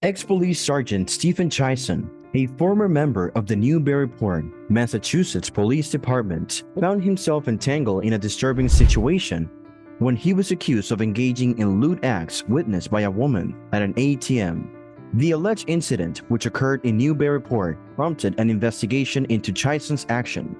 Ex-police sergeant Stephen Chison, a former member of the Newburyport, Massachusetts Police Department, found himself entangled in a disturbing situation when he was accused of engaging in lewd acts witnessed by a woman at an ATM. The alleged incident, which occurred in Newburyport, prompted an investigation into Chison's action.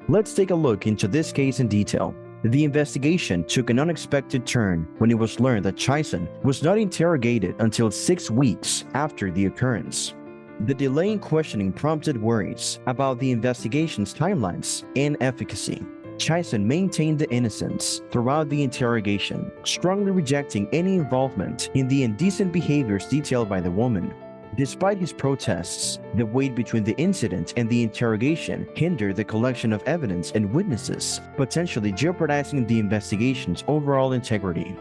Let's take a look into this case in detail. The investigation took an unexpected turn when it was learned that Chison was not interrogated until 6 weeks after the occurrence. The delay in questioning prompted worries about the investigation's timelines and efficacy. Chison maintained the innocence throughout the interrogation, strongly rejecting any involvement in the indecent behaviors detailed by the woman. Despite his protests, the wait between the incident and the interrogation hindered the collection of evidence and witnesses, potentially jeopardizing the investigation's overall integrity.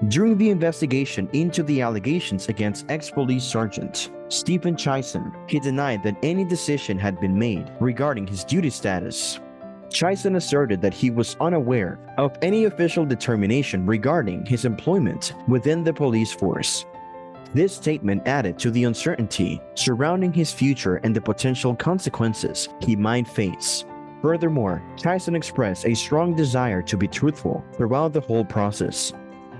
During the investigation into the allegations against ex-police sergeant Stephen Chison, he denied that any decision had been made regarding his duty status. Chison asserted that he was unaware of any official determination regarding his employment within the police force. This statement added to the uncertainty surrounding his future and the potential consequences he might face. Furthermore, Chison expressed a strong desire to be truthful throughout the whole process.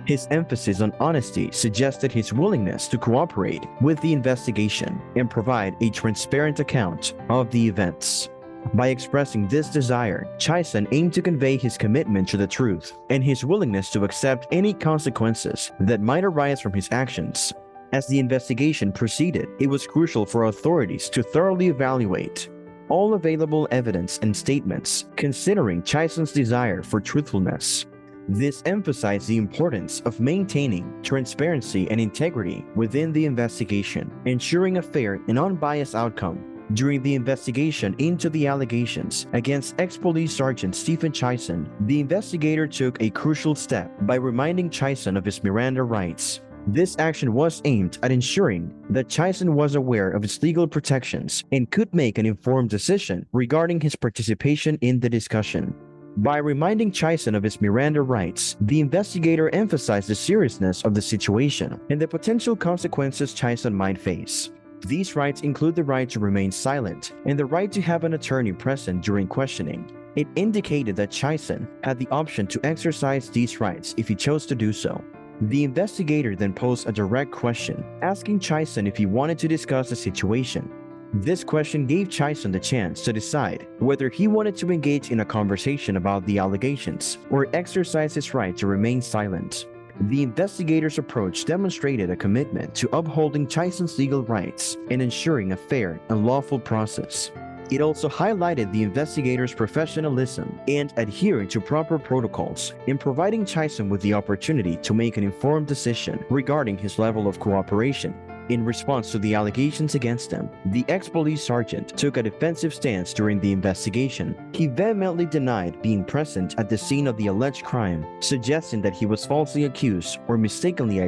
His emphasis on honesty suggested his willingness to cooperate with the investigation and provide a transparent account of the events. By expressing this desire, Chison aimed to convey his commitment to the truth and his willingness to accept any consequences that might arise from his actions. As the investigation proceeded, it was crucial for authorities to thoroughly evaluate all available evidence and statements, considering Chison's desire for truthfulness. This emphasized the importance of maintaining transparency and integrity within the investigation, ensuring a fair and unbiased outcome. During the investigation into the allegations against ex-police sergeant Stephen Chison, the investigator took a crucial step by reminding Chison of his Miranda rights. This action was aimed at ensuring that Chison was aware of his legal protections and could make an informed decision regarding his participation in the discussion. By reminding Chison of his Miranda rights, the investigator emphasized the seriousness of the situation and the potential consequences Chison might face. These rights include the right to remain silent and the right to have an attorney present during questioning. It indicated that Chison had the option to exercise these rights if he chose to do so. The investigator then posed a direct question, asking Chison if he wanted to discuss the situation. This question gave Chison the chance to decide whether he wanted to engage in a conversation about the allegations or exercise his right to remain silent. The investigator's approach demonstrated a commitment to upholding Chison's legal rights and ensuring a fair and lawful process. It also highlighted the investigator's professionalism and adhering to proper protocols in providing Chison with the opportunity to make an informed decision regarding his level of cooperation. In response to the allegations against him, the ex-police sergeant took a defensive stance during the investigation. He vehemently denied being present at the scene of the alleged crime, suggesting that he was falsely accused or mistakenly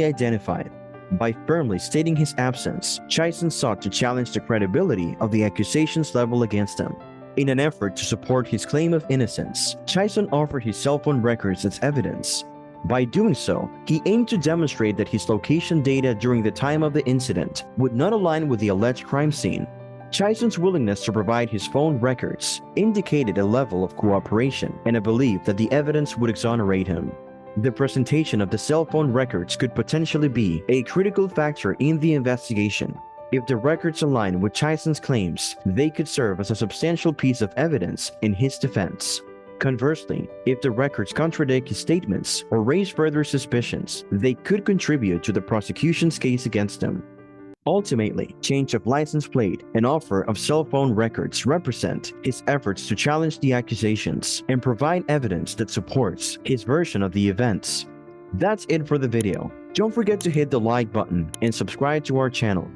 identified. By firmly stating his absence, Chison sought to challenge the credibility of the accusations leveled against him. In an effort to support his claim of innocence, Chison offered his cell phone records as evidence. By doing so, he aimed to demonstrate that his location data during the time of the incident would not align with the alleged crime scene. Chison's willingness to provide his phone records indicated a level of cooperation and a belief that the evidence would exonerate him. The presentation of the cell phone records could potentially be a critical factor in the investigation. If the records align with Chison's claims, they could serve as a substantial piece of evidence in his defense. Conversely, if the records contradict his statements or raise further suspicions, they could contribute to the prosecution's case against him. Ultimately, change of license plate and offer of cell phone records represent his efforts to challenge the accusations and provide evidence that supports his version of the events. That's it for the video. Don't forget to hit the like button and subscribe to our channel.